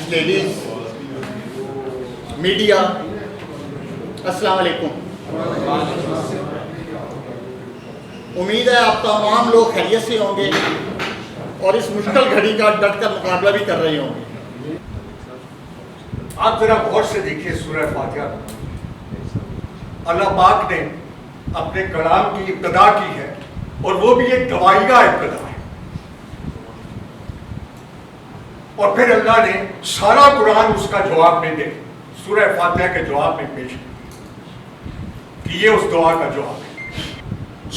Gents ladies media السلام علیکم. امید ہے آپ تمام لوگ خیریت سے ہوں گے اور اس مشکل گھڑی کا ڈٹ کر مقابلہ بھی کر رہے ہوں گے. آپ ذرا غور سے دیکھیے سورہ فاتحہ. اللہ پاک نے اپنے کلام کی ابتدا کی ہے اور وہ بھی ایک دعائیہ ابتدا ہے. اور پھر اللہ نے سارا قرآن اس کا جواب میں دے سورہ فاتحہ کے جواب میں پیش کیا کہ یہ اس دعا کا جواب ہے.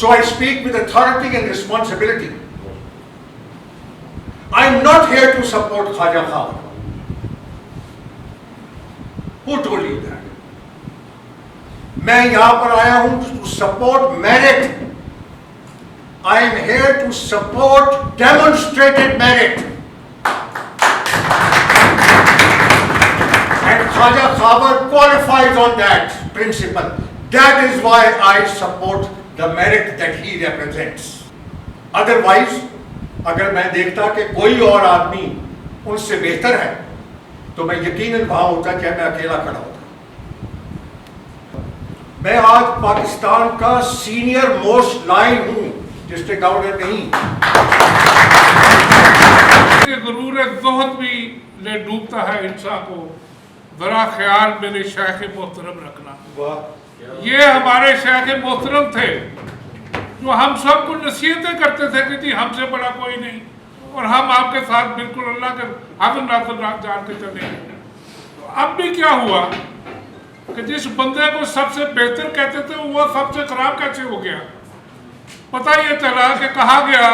So I speak with authority and responsibility. I am not here to support Khwaja Khawar. Who told you that? میں یہاں پر آیا ہوں to support merit. I am here to support demonstrated merit. And Khwaja Khawar qualifies on that principle. That is why I support the merit that he represents. Otherwise, اگر میں دیکھتا کہ کوئی اور آدمی ان سے بہتر ہے تو میں یقیناً وہاں ہوتا کہ میں اکیلا کھڑا ہوتا. میں آج پاکستان کا سینئر موسٹ لائن ہوں، ڈسٹرکٹ گورنر نہیں. غرور زہد بھی لے ڈوبتا ہے انسان کو، ذرا خیال میرے شیخ محترم رکھنا. یہ ہمارے شیخ محترم تھے جو ہم سب کو نصیحتیں کرتے تھے کہ جی ہم سے بڑا کوئی نہیں اور ہم آپ کے ساتھ بالکل اللہ کے حاضر ناظر جان کے چلیں. اب بھی کیا ہوا کہ جس بندے کو سب سے بہتر کہتے تھے وہ سب سے خراب کیسے ہو گیا؟ پتہ یہ چلا کہ کہا گیا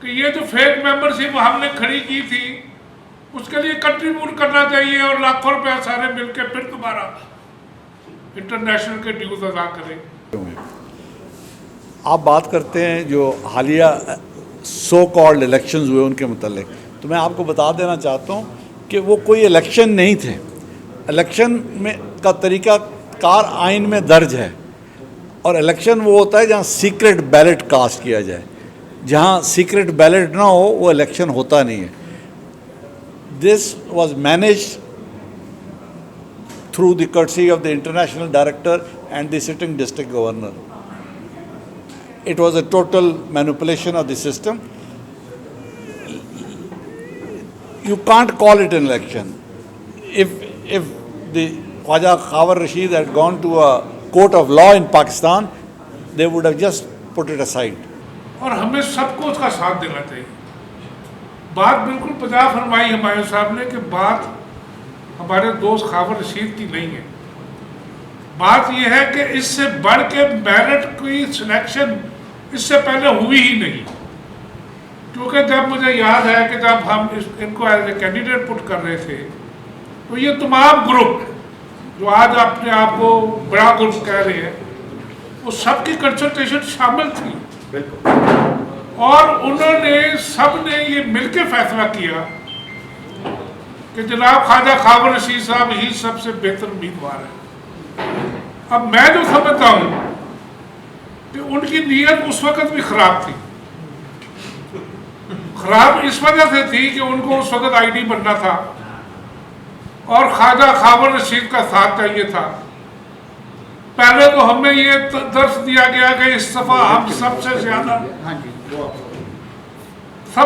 کہ یہ جو فیک ممبرشپ ہم نے کھڑی کی تھی اس کے لیے کنٹریبیوٹ کرنا چاہیے اور لاکھوں روپے سارے مل کے پھر دوبارہ انٹرنیشنل کے ڈیوز ادا کریں. آپ بات کرتے ہیں جو حالیہ سو کالڈ الیکشنز ہوئے ان کے متعلق، تو میں آپ کو بتا دینا چاہتا ہوں کہ وہ کوئی الیکشن نہیں تھے. الیکشن میں کا طریقہ کار آئین میں درج ہے اور الیکشن وہ ہوتا ہے جہاں سیکرٹ بیلٹ کاسٹ کیا جائے. جہاں سیکرٹ بیلٹ نہ ہو وہ الیکشن ہوتا نہیں ہے. This was managed through the courtesy of the international director and the sitting district governor. It was a total manipulation of the system. You can't call it an election. If the Khwaja Khawar Rashid had gone to a court of law in Pakistan, they would have just put it aside. اور ہمیں سب کو اس کا ساتھ دینا چاہیے. بات بالکل pizza فرمائی ہمایوں صاحب نے کہ بات ہمارے دوست خاور رشید کی نہیں ہے. بات یہ ہے کہ اس سے بڑھ کے میرٹ کی سلیکشن اس سے پہلے ہوئی ہی نہیں. کیونکہ جب مجھے یاد ہے کہ جب ہم ان کو ایز اے کینڈیڈیٹ پٹ کر رہے تھے تو یہ تمام گروپ جو آج اپنے آپ کو بڑا گروپ کہہ رہے ہیں وہ سب کی کنسلٹیشن شامل تھی اور انہوں نے سب نے یہ مل کے فیصلہ کیا کہ جناب خواجہ خاور رشید صاحب ہی سب سے بہتر امیدوار ہے. اب میں جو سمجھتا ہوں کہ ان کی نیت اس وقت بھی خراب تھی. خراب اس وجہ سے تھی کہ ان کو اس وقت آئی ڈی بننا تھا اور خواجہ خاور رشید کا ساتھ چاہیے تھا. پہلے تو ہمیں یہ درس دیا گیا کہ اس دفعہ ہم سب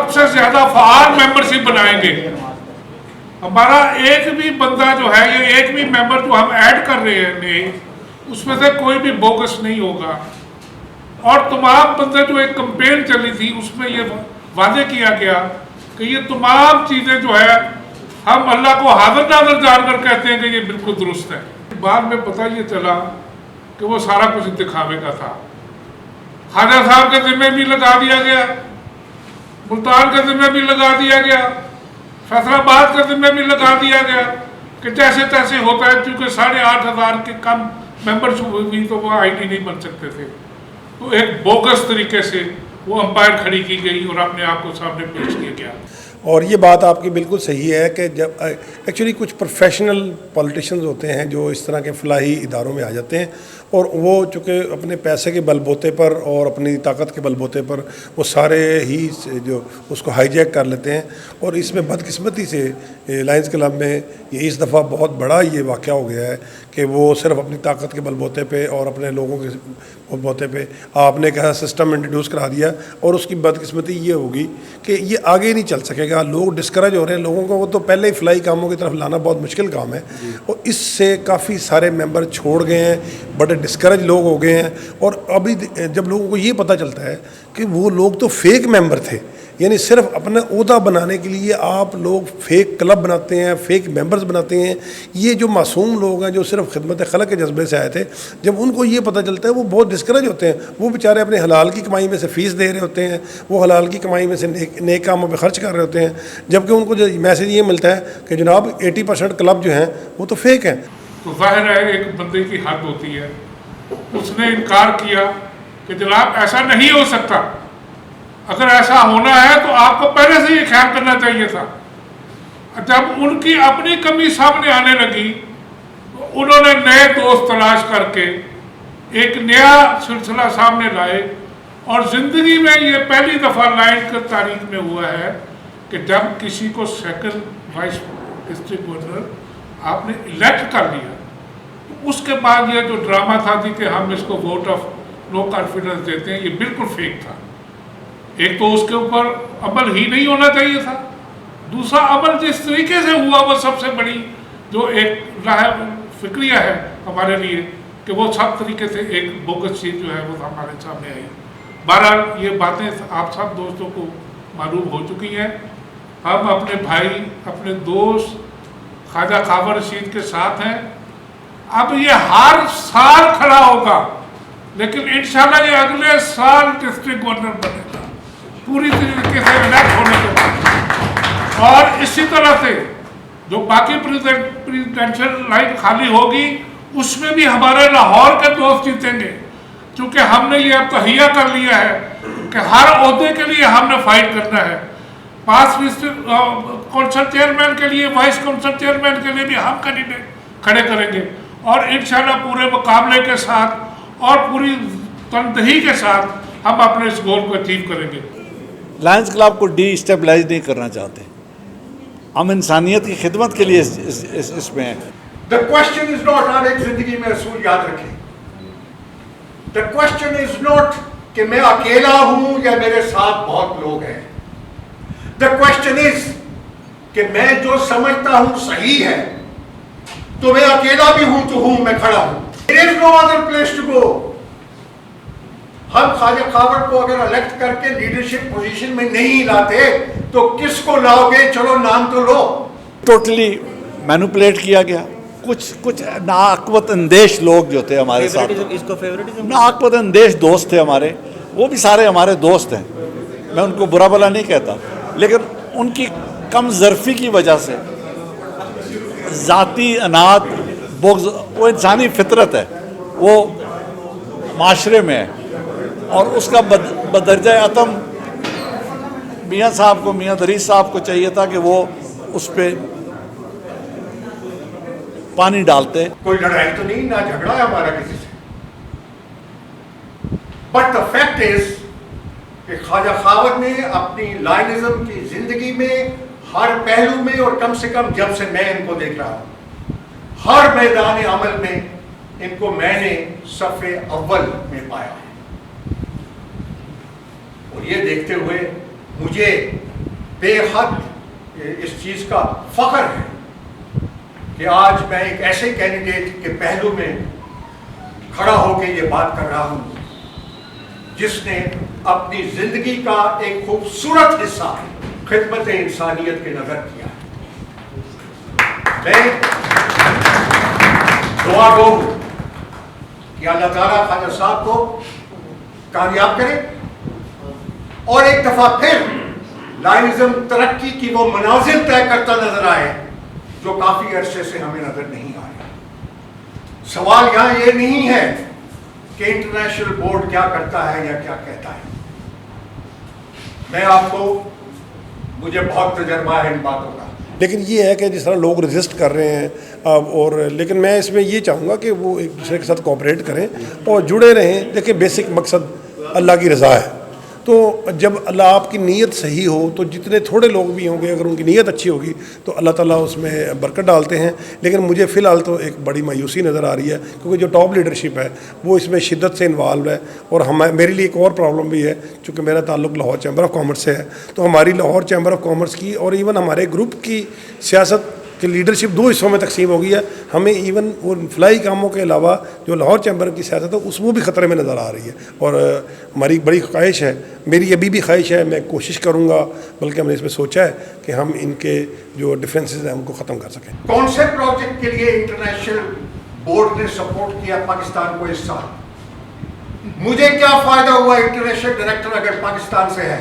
سے زیادہ فعال ممبرشپ بنائیں گے. ہمارا ایک بھی بندہ جو ہے یہ ایک بھی ممبر جو ہم ایڈ کر رہے ہیں اس میں سے کوئی بھی بوگس نہیں ہوگا. اور تمام بندے جو ایک کمپین چلی تھی اس میں یہ واضح کیا گیا کہ یہ تمام چیزیں جو ہے ہم اللہ کو حاضر ناظر جان کر کہتے ہیں کہ یہ بالکل درست ہے. بعد میں پتہ یہ چلا کہ وہ سارا کچھ دکھاوے کا تھا. خواجہ صاحب کے ذمہ بھی لگا دیا گیا، ملتان کے ذمہ بھی لگا دیا گیا، فیصل آباد کا ذمہ بھی لگا دیا گیا کہ جیسے تیسے ہوتا ہے. کیونکہ 8,500 کے کم ممبرشپ ہوئی تو وہ آئی ڈی نہیں بن سکتے تھے. تو ایک بوگس طریقے سے وہ امپائر کھڑی کی گئی اور اپنے آپ کو سامنے پیش کیا گیا. اور یہ بات آپ کی بالکل صحیح ہے کہ جب ایکچولی کچھ پروفیشنل پولیٹیشنز ہوتے ہیں جو اس طرح کے فلاحی اداروں میں آ جاتے ہیں اور وہ چونکہ اپنے پیسے کے بل بوتے پر اور اپنی طاقت کے بل بوتے پر وہ سارے ہی جو اس کو ہائی جیک کر لیتے ہیں. اور اس میں بدقسمتی سے لائنز کلب میں یہ اس دفعہ بہت بڑا یہ واقعہ ہو گیا ہے کہ وہ صرف اپنی طاقت کے بل بوتے پہ اور اپنے لوگوں کے بل بوتے پہ آپ نے کہا سسٹم انٹروڈیوس کرا دیا, اور اس کی بدقسمتی یہ ہوگی کہ یہ آگے نہیں چل سکے گا. لوگ ڈسکریج ہو رہے ہیں, لوگوں کو وہ تو پہلے ہی فلائی کاموں کی طرف لانا بہت مشکل کام ہے, اور اس سے کافی سارے ممبر چھوڑ گئے ہیں, بڑے ڈسکریج لوگ ہو گئے ہیں. اور ابھی جب لوگوں کو یہ پتہ چلتا ہے کہ وہ لوگ تو فیک ممبر تھے, یعنی صرف اپنا عہدہ بنانے کے لیے آپ لوگ فیک کلب بناتے ہیں, فیک ممبرز بناتے ہیں. یہ جو معصوم لوگ ہیں جو صرف خدمت خلق کے جذبے سے آئے تھے, جب ان کو یہ پتہ چلتا ہے وہ بہت ڈسکریج ہوتے ہیں. وہ بیچارے اپنے حلال کی کمائی میں سے فیس دے رہے ہوتے ہیں, وہ حلال کی کمائی میں سے نیک کاموں پہ خرچ کر رہے ہوتے ہیں, جبکہ ان کو جو میسیج یہ ملتا ہے کہ جناب 80% کلب جو ہیں وہ تو فیک ہیں. تو ظاہر ہے ایک بندے کی حد ہوتی ہے. اس نے انکار کیا کہ جناب ایسا نہیں ہو سکتا, اگر ایسا ہونا ہے تو آپ کو پہلے سے یہ خیال کرنا چاہیے تھا. جب ان کی اپنی کمی سامنے آنے لگی تو انہوں نے نئے دوست تلاش کر کے ایک نیا سلسلہ سامنے لائے. اور زندگی میں یہ پہلی دفعہ لائن کی تاریخ میں ہوا ہے کہ جب کسی کو سیکنڈ وائس ڈسٹرکٹ گورنر آپ نے الیکٹ کر لیا, اس کے بعد یہ جو ڈرامہ تھا کہ ہم اس کو ووٹ آف نو کانفیڈنس دیتے ہیں, یہ بالکل فیک تھا. ایک تو اس کے اوپر عمل ہی نہیں ہونا چاہیے تھا, دوسرا عمل جس طریقے سے ہوا وہ سب سے بڑی جو ایک راہ فکریہ ہے ہمارے لیے کہ وہ سب طریقے سے ایک بوگس چیز جو ہے وہ ہمارے سامنے آئی. بہرحال یہ باتیں آپ سب دوستوں کو معلوم ہو چکی ہیں. ہم اپنے بھائی اپنے دوست خواجہ خاور رشید کے ساتھ ہیں. اب یہ ہر سال کھڑا ہوگا, لیکن انشاءاللہ یہ اگلے سال ڈسٹرکٹ گورنر بنے گا پوری طریقے سے الیکٹ ہونے کے بعد. اور اسی طرح سے جو باقی پریزیڈینشل لائن خالی ہوگی اس میں بھی ہمارے لاہور کے دوست جیتیں گے, چونکہ ہم نے یہ اب تہیہ کر لیا ہے کہ ہر عہدے کے لیے ہم نے فائٹ کرنا ہے. 5 کونسل چیئرمین کے لیے, وائس کونسل چیئرمین کے لیے بھی ہم کینڈیڈیٹ کھڑے کریں گے, اور انشاءاللہ پورے مقابلے کے ساتھ اور پوری تندہی کے ساتھ ہم اپنے اس گول کو اچیو کریں گے. لائنز کلب کو ڈی اسٹیبلائز نہیں کرنا چاہتے, ہم انسانیت کی خدمت کے لیے اس میں ہیں. The question is not, آپ ایک زندگی میں اصول یاد رکھیں, the question is not کہ میں اکیلا ہوں یا میرے ساتھ بہت لوگ ہیں. the question is کہ میں جو سمجھتا ہوں صحیح ہے تو میں اکیلا بھی ہوں تو ہوں, میں کھڑا ہوں. There is no other place to go. ہم خواجہ خاور کو اگر الیکٹ کر کے لیڈرشپ پوزیشن میں نہیں لاتے تو کس کو لاؤ گے؟ چلو نام تو لو. ٹوٹلی مینوپولیٹ کیا گیا. کچھ ناعقبت اندیش لوگ جو تھے ہمارے ساتھ, ناعقبت اندیش دوست تھے ہمارے, وہ بھی سارے ہمارے دوست ہیں, میں ان کو برا بھلا نہیں کہتا, لیکن ان کی کم ظرفی کی وجہ سے ذاتی انات بغض, وہ انسانی فطرت ہے, وہ معاشرے میں ہے, اور اس کا بدرجہ عتم میاں صاحب کو, میاں دریس صاحب کو چاہیے تھا کہ وہ اس پہ پانی ڈالتے. کوئی لڑائی تو نہیں, نہ جھگڑا ہے ہمارا کسی سے, بٹ دا فیکٹ از کہ خواجہ خاور نے اپنی لائنزم کی زندگی میں ہر پہلو میں, اور کم سے کم جب سے میں ان کو دیکھ رہا ہوں, ہر میدان عمل میں ان کو میں نے صف اول میں پایا ہے. اور یہ دیکھتے ہوئے مجھے بے حد اس چیز کا فخر ہے کہ آج میں ایک ایسے کینڈیڈیٹ کے پہلو میں کھڑا ہو کے یہ بات کر رہا ہوں جس نے اپنی زندگی کا ایک خوبصورت حصہ خدمت انسانیت کے نظر کیا ہے. میں دعا گو ہوں کہ اللہ تعالیٰ خواجہ صاحب کو کامیاب کرے, اور ایک دفعہ پھر لائنزم ترقی کی وہ منازل طے کرتا نظر آئے جو کافی عرصے سے ہمیں نظر نہیں آ رہا. سوال یہاں یہ نہیں ہے کہ انٹرنیشنل بورڈ کیا کرتا ہے یا کیا کہتا ہے. میں آپ کو, مجھے بہت تجربہ ہے ان باتوں کا, لیکن یہ ہے کہ جس طرح لوگ رجسٹ کر رہے ہیں اور لیکن میں اس میں یہ چاہوں گا کہ وہ ایک دوسرے کے ساتھ کوآپریٹ کریں اور جڑے رہیں. دیکھیں بیسک مقصد اللہ کی رضا ہے. تو جب اللہ آپ کی نیت صحیح ہو تو جتنے تھوڑے لوگ بھی ہوں گے اگر ان کی نیت اچھی ہوگی تو اللہ تعالیٰ اس میں برکت ڈالتے ہیں. لیکن مجھے فی الحال تو ایک بڑی مایوسی نظر آ رہی ہے کیونکہ جو ٹاپ لیڈرشپ ہے وہ اس میں شدت سے انوالو ہے. اور میرے لیے ایک اور پرابلم بھی ہے چونکہ میرا تعلق لاہور چیمبر آف کامرس سے ہے. تو ہماری لاہور چیمبر آف کامرس کی اور ایون ہمارے گروپ کی سیاست کہ لیڈرشپ 2 حصوں میں تقسیم ہو گئی ہے. ہمیں ایون وہ فلائی کاموں کے علاوہ جو لاہور چیمبر کی سیاست ہے اس وہ بھی خطرے میں نظر آ رہی ہے. اور ہماری بڑی خواہش ہے, میری ابھی بھی خواہش ہے, میں کوشش کروں گا بلکہ ہم نے اس میں سوچا ہے کہ ہم ان کے جو ڈیفرینسز ہیں ان کو ختم کر سکیں. کون سے پروجیکٹ کے لیے انٹرنیشنل بورڈ نے سپورٹ کیا پاکستان کو اس سال؟ مجھے کیا فائدہ ہوا انٹرنیشنل ڈائریکٹر اگر پاکستان سے ہے؟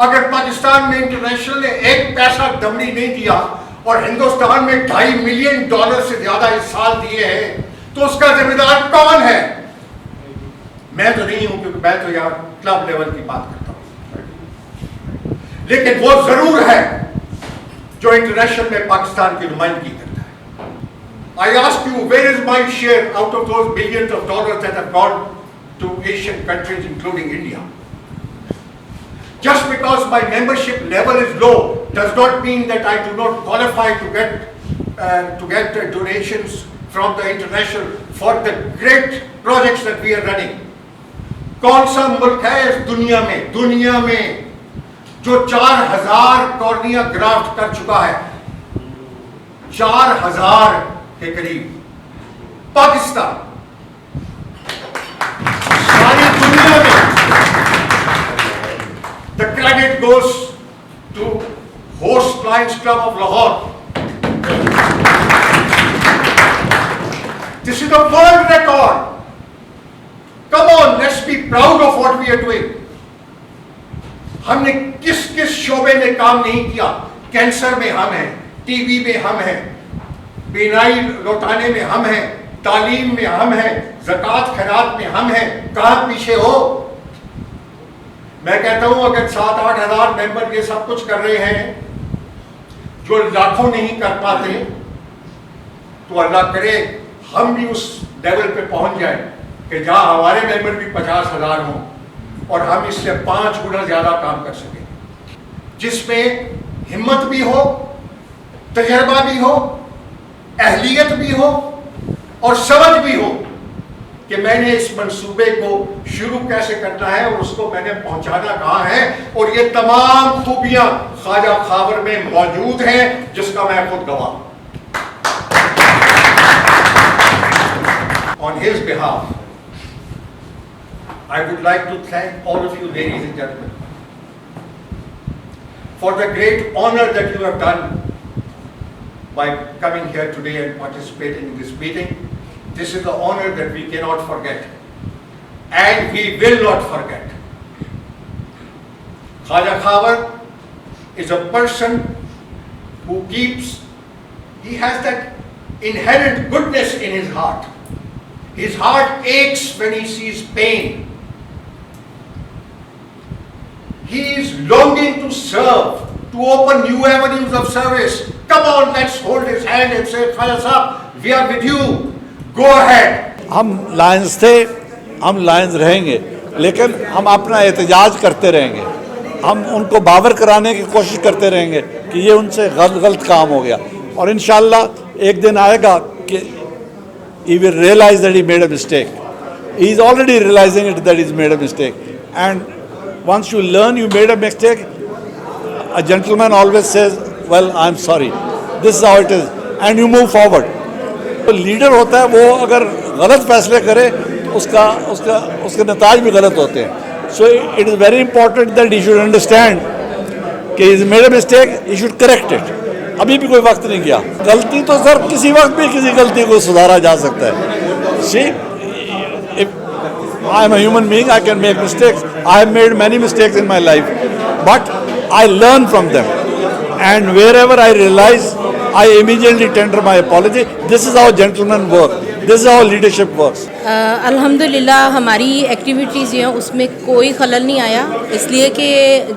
اگر پاکستان میں انٹرنیشنل نے ایک پیسہ دمڑی نہیں دیا اور ہندوستان میں $2.5 ملین سے زیادہ اس سال دیے ہیں تو اس کا ذمہ دار کون ہے؟ میں تو نہیں ہوں کیونکہ میں تو یہاں کلب لیول کی بات کرتا ہوں, لیکن وہ ضرور ہے جو انٹرنیشنل میں پاکستان کی نمائندگی کرتا ہے. I ask you, where is my share out of those billions of dollars that have gone to Asian countries including India? Just because my membership level is low does not mean that I do not qualify to get donations from the international for the great projects that we are running. کون سا ملک ہے اس دنیا میں جو 4000 cornea craft کر چکا ہے؟ 4000 کے قریب. پاکستان. ساری دنیا میں the credit goes to Host Lions Club of Lahore. This is a world record. Come on, let's be proud of what we are doing. ہم نے کس شعبے میں کام نہیں کیا؟ کینسر میں ہم ہیں, ٹی بی میں ہم ہیں, بینائی لوٹانے میں ہم ہیں, تعلیم میں ہم ہیں, زکوٰۃ خیرات میں ہم ہیں. کہاں پیچھے ہو؟ میں کہتا ہوں اگر 7-8 ہزار ممبر یہ سب کچھ کر رہے ہیں جو لاکھوں نہیں کر پاتے تو اللہ کرے ہم بھی اس لیول پہ پہنچ جائیں کہ جہاں ہمارے ممبر بھی 50,000 ہوں اور ہم اس سے 5 گنا زیادہ کام کر سکیں, جس میں ہمت بھی ہو, تجربہ بھی ہو, اہلیت بھی ہو اور سمجھ بھی ہو کہ میں نے اس منصوبے کو شروع کیسے کرنا ہے اور اس کو میں نے پہنچانا کہاں ہے. اور یہ تمام خوبیاں خواجہ خاور میں موجود ہیں جس کا میں خود گواہ ہوں. On his behalf, I would like to thank all of you ladies and gentlemen for the great honor that you have done by coming here today and participating in this meeting. This is the honor that we cannot forget and we will not forget. Khwaja Khawar is a person who he has that inherent goodness in his heart. His heart aches when he sees pain. He is longing to serve, to open new avenues of service. Come on, let's hold his hand and say, Khwaja Sahab, we are with you. Go ahead. ہم lines تھے, ہم lines رہیں گے, لیکن ہم اپنا احتجاج کرتے رہیں گے. ہم ان کو باور کرانے کی کوشش کرتے رہیں گے کہ یہ ان سے غلط کام ہو گیا. اور انشاءاللہ ایک دن آئے گا کہ he will realize that he made a mistake. He is already realizing it that he's made a mistake. And once you learn you made a mistake, a gentleman always says, well, I'm sorry. This is how it is. And you move forward. تو leader ہوتا ہے وہ اگر غلط فیصلے کرے تو اس کے نتائج بھی غلط ہوتے ہیں. So it is very important that he should understand کہ he has made a mistake, he should correct it. ابھی بھی کوئی وقت نہیں گیا. غلطی تو سر کسی وقت بھی کسی غلطی کو سدھارا جا سکتا ہے. See, if I am a human being, I can make mistakes. I have made many mistakes in my life, but I learn from them. And wherever I realize, I immediately tender my apology. This is how gentlemen work. This is how leadership works. الحمدللہ ہماری activities جو ہیں اس میں کوئی خلل نہیں آیا, اس لیے کہ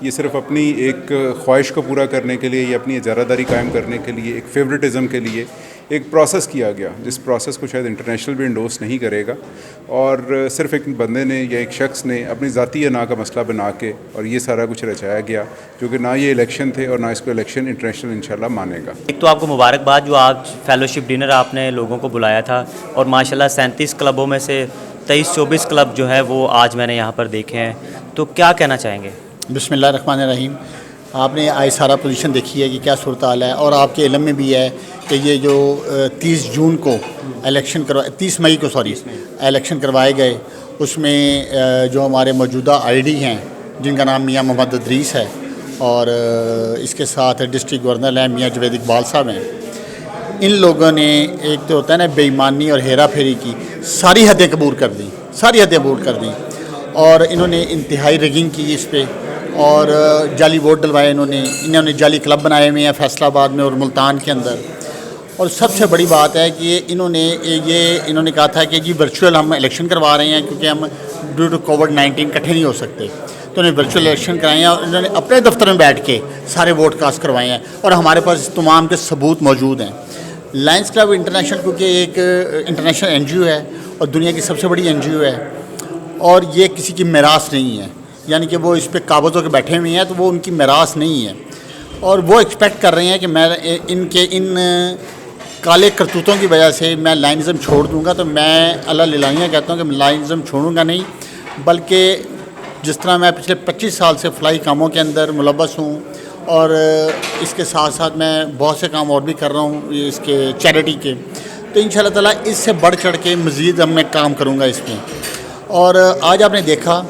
یہ صرف اپنی ایک خواہش کو پورا کرنے کے لیے یا اپنی اجارہ داری قائم کرنے کے لیے، ایک فیوریٹزم کے لیے ایک پروسیس کیا گیا، جس پروسیس کو شاید انٹرنیشنل بھی انڈورس نہیں کرے گا، اور صرف ایک بندے نے یا ایک شخص نے اپنی ذاتی انا کا مسئلہ بنا کے اور یہ سارا کچھ رچایا گیا، جو کہ نہ یہ الیکشن تھے اور نہ اس کو الیکشن انٹرنیشنل انشاءاللہ مانے گا۔ ایک تو آپ کو مبارکباد جو آج فیلوشپ ڈنر آپ نے لوگوں کو بلایا تھا، اور ماشاءاللہ 37 کلبوں میں سے 23-24 کلب جو ہے وہ آج میں نے یہاں پر دیکھے ہیں، تو کیا کہنا چاہیں گے؟ بسم اللہ الرحمن الرحیم۔ آپ نے آج سارا پوزیشن دیکھی ہے کہ کیا صورتحال ہے، اور آپ کے علم میں بھی ہے کہ یہ جو 30 جون کو الیکشن 30 مئی کو الیکشن کروائے گئے، اس میں جو ہمارے موجودہ آئی ڈی ہیں جن کا نام میاں محمد ادریس ہے، اور اس کے ساتھ ڈسٹرکٹ گورنر ہیں میاں جوید اقبال صاحب ہیں، ان لوگوں نے ایک تو ہوتا ہے نا بے ایمانی اور ہیرا پھیری کی ساری حدیں عبور کر دیں، اور انہوں نے انتہائی ریگنگ کی اس پہ، اور جعلی ووٹ ڈلوائے انہوں نے جعلی کلب بنائے ہوئے ہیں فیصل آباد میں اور ملتان کے اندر۔ اور سب سے بڑی بات ہے کہ انہوں نے کہا تھا کہ جی ورچوئل ہم الیکشن کروا رہے ہیں کیونکہ ہم ڈیو ٹو کووڈ-19 اکٹھے نہیں ہو سکتے، تو انہوں نے ورچوئل الیکشن کرائے ہیں، اور انہوں نے اپنے دفتر میں بیٹھ کے سارے ووٹ کاسٹ کروائے ہیں، اور ہمارے پاس تمام کے ثبوت موجود ہیں۔ لائنز کلب انٹرنیشنل کیونکہ ایک انٹرنیشنل این جی او ہے اور دنیا کی سب سے بڑی این جی او ہے، اور یہ کسی کی میراث نہیں ہے، یعنی کہ وہ اس پہ قابض ہو کے بیٹھے ہوئے ہیں، تو وہ ان کی میراث نہیں ہے، اور وہ ایکسپیکٹ کر رہے ہیں کہ میں ان کالے کرتوتوں کی وجہ سے میں لائنزم چھوڑ دوں گا، تو میں اللہ للہیاں کہتا ہوں کہ لائنزم چھوڑوں گا نہیں، بلکہ جس طرح میں پچھلے 25 سال سے فلاحی کاموں کے اندر ملوث ہوں، اور اس کے ساتھ ساتھ میں بہت سے کام اور بھی کر رہا ہوں اس کے چیریٹی کے، تو انشاءاللہ تعالیٰ اس سے بڑھ چڑھ کے مزید میں کام کروں گا اس میں۔ اور آج آپ نے دیکھا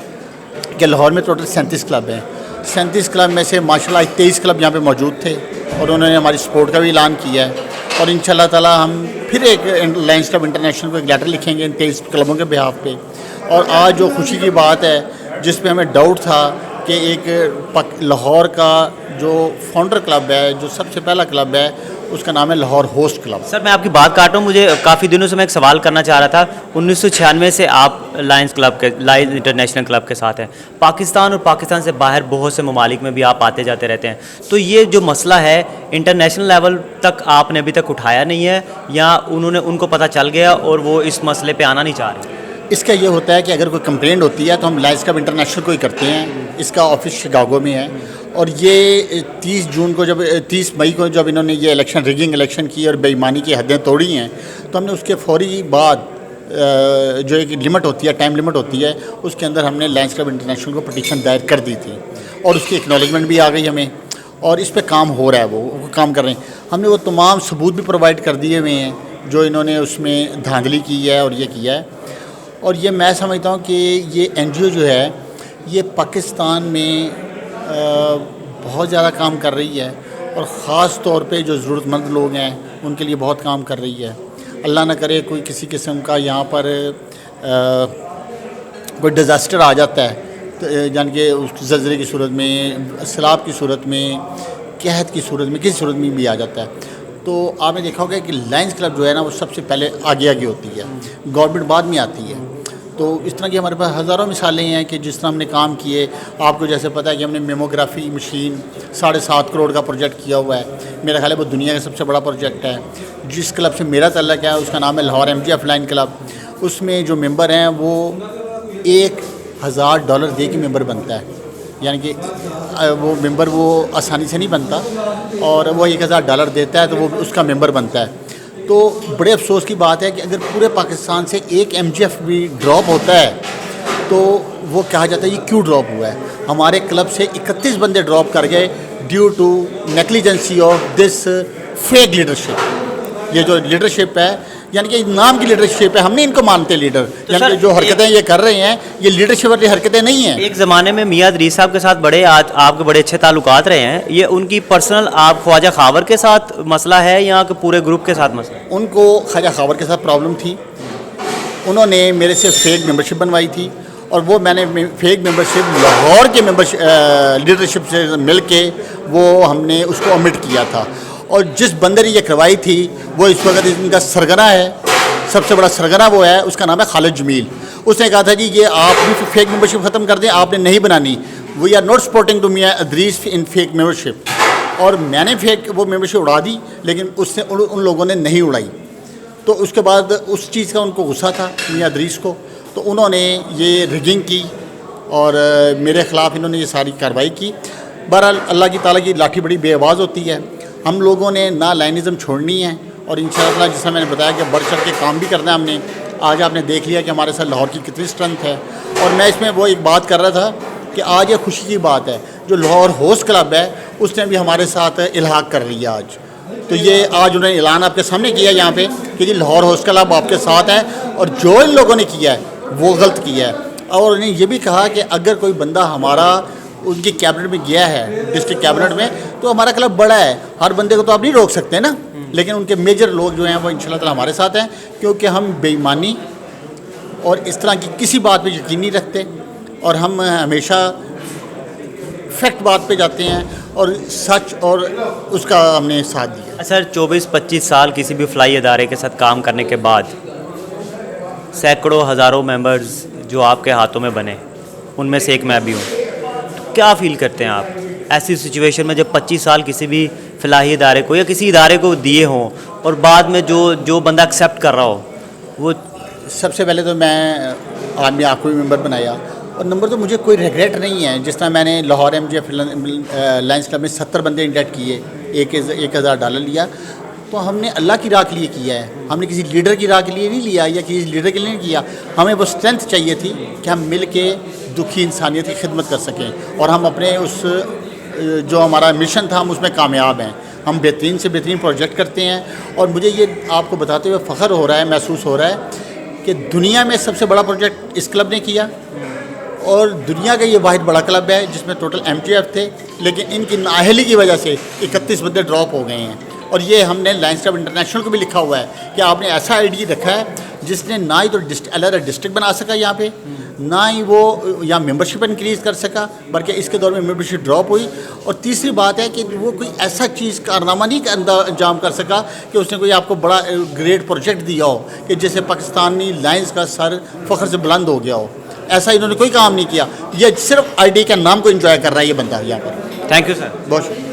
کہ لاہور میں ٹوٹل 37 کلب ہیں، 37 کلب میں سے ماشاءاللہ 23 کلب یہاں پہ موجود تھے، اور انہوں نے ہماری سپورٹ کا بھی اعلان کیا ہے، اور انشاءاللہ تعالیٰ ہم پھر ایک لائنز کلب انٹرنیشنل کو ایک لیٹر لکھیں گے ان 23 کلبوں کے بہاف پہ۔ اور آج جو خوشی کی بات ہے جس پہ ہمیں ڈاؤٹ تھا کہ ایک لاہور کا جو فاؤنڈر کلب ہے، جو سب سے پہلا کلب ہے، اس کا نام ہے لاہور ہوسٹ کلب۔ سر میں آپ کی بات کاٹ رہا ہوں، مجھے کافی دنوں سے میں ایک سوال کرنا چاہ رہا تھا۔ 1996 سے آپ لائنز انٹرنیشنل کلب کے ساتھ ہیں، پاکستان اور پاکستان سے باہر بہت سے ممالک میں بھی آپ آتے جاتے رہتے ہیں، تو یہ جو مسئلہ ہے انٹرنیشنل لیول تک آپ نے ابھی تک اٹھایا نہیں ہے، یا ان کو پتہ چل گیا اور وہ اس مسئلے پہ آنا نہیں چاہ رہے؟ اس کا یہ ہوتا ہے کہ اگر کوئی کمپلینٹ ہوتی ہے تو ہم لائنز کلب انٹرنیشنل کو ہی کرتے ہیں، اس کا آفس شکاگو میں ہے، اور یہ 30 مئی کو جب انہوں نے یہ ریگنگ الیکشن کی اور بے ایمانی کی حدیں توڑی ہیں، تو ہم نے اس کے فوری بعد جو ایک لمٹ ہوتی ہے، ٹائم لمٹ ہوتی ہے، اس کے اندر ہم نے لائنز کلب انٹرنیشنل کو پٹیشن دائر کر دی تھی، اور اس کی ایکنالجمنٹ بھی آ گئی ہمیں، اور اس پہ کام ہو رہا ہے، وہ کام کر رہے ہیں۔ ہم نے وہ تمام ثبوت بھی پرووائڈ کر دیے ہوئے ہیں جو انہوں نے اس میں دھاندلی کی ہے اور یہ کیا ہے، اور یہ میں سمجھتا ہوں کہ یہ این جی او جو ہے یہ پاکستان میں بہت زیادہ کام کر رہی ہے، اور خاص طور پہ جو ضرورت مند لوگ ہیں ان کے لیے بہت کام کر رہی ہے۔ اللہ نہ کرے کوئی کسی قسم کا یہاں پر کوئی ڈیزاسٹر آ جاتا ہے، یعنی کہ اس زلزلے کی صورت میں، سیلاب کی صورت میں، قحط کی صورت میں، کسی صورت میں بھی آ جاتا ہے، تو آپ نے دیکھا ہوگا کہ لائنز کلب جو ہے نا وہ سب سے پہلے آگے ہوتی ہے، گورنمنٹ بعد میں آتی ہے۔ تو اس طرح کی ہمارے پاس ہزاروں مثالیں ہیں کہ جس طرح ہم نے کام کیے۔ آپ کو جیسے پتہ ہے کہ ہم نے میموگرافی مشین 7.5 کروڑ کا پروجیکٹ کیا ہوا ہے، میرا خیال ہے وہ دنیا کا سب سے بڑا پروجیکٹ ہے۔ جس کلب سے میرا تعلق ہے اس کا نام ہے لاہور MGF لائن کلب، اس میں جو ممبر ہیں وہ $1000 دے کے ممبر بنتا ہے، یعنی کہ وہ ممبر وہ آسانی سے نہیں بنتا، اور وہ $1000 دیتا ہے تو وہ اس کا ممبر بنتا ہے۔ تو بڑے افسوس کی بات ہے کہ اگر پورے پاکستان سے ایک MGF بھی ڈراپ ہوتا ہے تو وہ کہا جاتا ہے یہ کیوں ڈراپ ہوا ہے۔ ہمارے کلب سے 31 بندے ڈراپ کر گئے due to negligency of this fake leadership. یہ جو لیڈرشپ ہے یعنی کہ نام کی لیڈرشپ ہے، ہم نہیں ان کو مانتے لیڈر، یعنی کہ جو حرکتیں یہ کر رہے ہیں یہ لیڈرشپ والی حرکتیں نہیں ہیں۔ ایک زمانے میں میاں ادریس صاحب کے ساتھ آپ کے بڑے اچھے تعلقات رہے ہیں، یہ ان کی پرسنل آپ خواجہ خاور کے ساتھ مسئلہ ہے یا کہ پورے گروپ کے ساتھ مسئلہ؟ ان کو خواجہ خاور کے ساتھ پرابلم تھی، انہوں نے میرے سے فیک ممبرشپ بنوائی تھی، اور وہ میں نے فیک ممبرشپ لاہور کے لیڈرشپ سے مل کے وہ ہم نے اس کو امٹ کیا تھا، اور جس بندے نے یہ کروائی تھی وہ اس وقت ان کا سرگنا ہے، سب سے بڑا سرگنا وہ ہے، اس کا نام ہے خالد جمیل، اس نے کہا تھا جی یہ آپ بھی فیک ممبرشپ ختم کر دیں, آپ نے نہیں بنانی. We are not supporting to Mian Idrees in fake membership. اور میں نے فیک وہ ممبرشپ اڑا دی, لیکن اس نے ان لوگوں نے نہیں اڑائی. تو اس کے بعد اس چیز کا ان کو غصہ تھا میاں ادریس کو, تو انہوں نے یہ ریگنگ کی اور میرے خلاف انہوں نے یہ ساری کارروائی کی. بہرحال اللہ کی تعالیٰ کی لاٹھی بڑی بے آواز ہوتی ہے. ہم لوگوں نے نہ لائنزم چھوڑنی ہے, اور انشاءاللہ جس طرح میں نے بتایا کہ بڑھ چڑھ کے کام بھی کرنا ہے ہم نے. آج آپ نے دیکھ لیا کہ ہمارے ساتھ لاہور کی کتنی اسٹرینتھ ہے. اور میں اس میں وہ ایک بات کر رہا تھا کہ آج یہ خوشی کی بات ہے, جو لاہور ہوسٹ کلب ہے اس نے بھی ہمارے ساتھ الحاق کر لیا آج. تو یہ آج انہوں نے اعلان آپ کے سامنے کیا یہاں پہ کہ جی لاہور ہوسٹ کلب آپ کے ساتھ ہے, اور جو ان لوگوں نے کیا ہے وہ غلط کیا ہے. اور انہیں یہ بھی کہا کہ اگر کوئی بندہ ہمارا ان کی کیبنٹ میں گیا ہے, ڈسٹرکٹ کیبنٹ میں, تو ہمارا کلب بڑا ہے, ہر بندے کو تو آپ نہیں روک سکتے نا. لیکن ان کے میجر لوگ جو ہیں وہ انشاءاللہ تعالی ہمارے ساتھ ہیں, کیونکہ ہم بے ایمانی اور اس طرح کی کسی بات پہ یقین نہیں رکھتے, اور ہم ہمیشہ فیکٹ بات پہ جاتے ہیں اور سچ, اور اس کا ہم نے ساتھ دیا. سر 24-25 سال کسی بھی فلائی ادارے کے ساتھ کام کرنے کے بعد سینکڑوں ہزاروں ممبرز جو آپ کے ہاتھوں میں بنے, ان میں سے ایک میں بھی ہوں, کیا فیل کرتے ہیں آپ ایسی سچویشن میں جب 25 سال کسی بھی فلاحی ادارے کو یا کسی ادارے کو دیے ہوں اور بعد میں جو بندہ ایکسیپٹ کر رہا ہو وہ؟ سب سے پہلے تو میں آدمی آپ کو بھی ممبر بنایا, اور نمبر تو مجھے کوئی ریگریٹ نہیں ہے. جس طرح میں نے لاہور MGF لائنس کلب میں 70 بندے انڈیکٹ کیے, $1,000 لیا, تو ہم نے اللہ کی راہ کے لیے کیا ہے, ہم نے کسی لیڈر کی راہ کے لیے نہیں لیا یا کسی لیڈر کے لیے نہیں کیا. ہمیں وہ اسٹرینتھ چاہیے تھی کہ ہم مل کے دکھی انسانیت کی خدمت کر سکیں, اور ہم اپنے اس جو ہمارا مشن تھا ہم اس میں کامیاب ہیں. ہم بہترین سے بہترین پروجیکٹ کرتے ہیں, اور مجھے یہ آپ کو بتاتے ہوئے فخر ہو رہا ہے, محسوس ہو رہا ہے کہ دنیا میں سب سے بڑا پروجیکٹ اس کلب نے کیا, اور دنیا کا یہ واحد بڑا کلب ہے جس میں ٹوٹل MTF تھے, لیکن ان کی نااہلی کی وجہ سے 31 بندے ڈراپ ہو گئے ہیں. اور یہ ہم نے لائنس کلب انٹرنیشنل کو بھی لکھا ہوا ہے کہ آپ نے ایسا آئی ڈی رکھا ہے جس نے نہ ہی تو ڈسٹرکٹ بنا سکا یہاں پہ, نہ ہی وہ یہاں ممبرشپ انکریز کر سکا, بلکہ اس کے دور میں ممبرشپ ڈراپ ہوئی. اور تیسری بات ہے کہ وہ کوئی ایسا چیز کارنامہ نہیں انجام کر سکا کہ اس نے کوئی آپ کو بڑا گریٹ پروجیکٹ دیا ہو کہ جیسے پاکستانی لائنس کا سر فخر سے بلند ہو گیا ہو. ایسا انہوں نے کوئی کام نہیں کیا, یہ صرف آئی ڈی کا نام کو انجوائے کر رہا ہے یہ بندہ یہاں پر. Thank you sir. بہت شکریہ.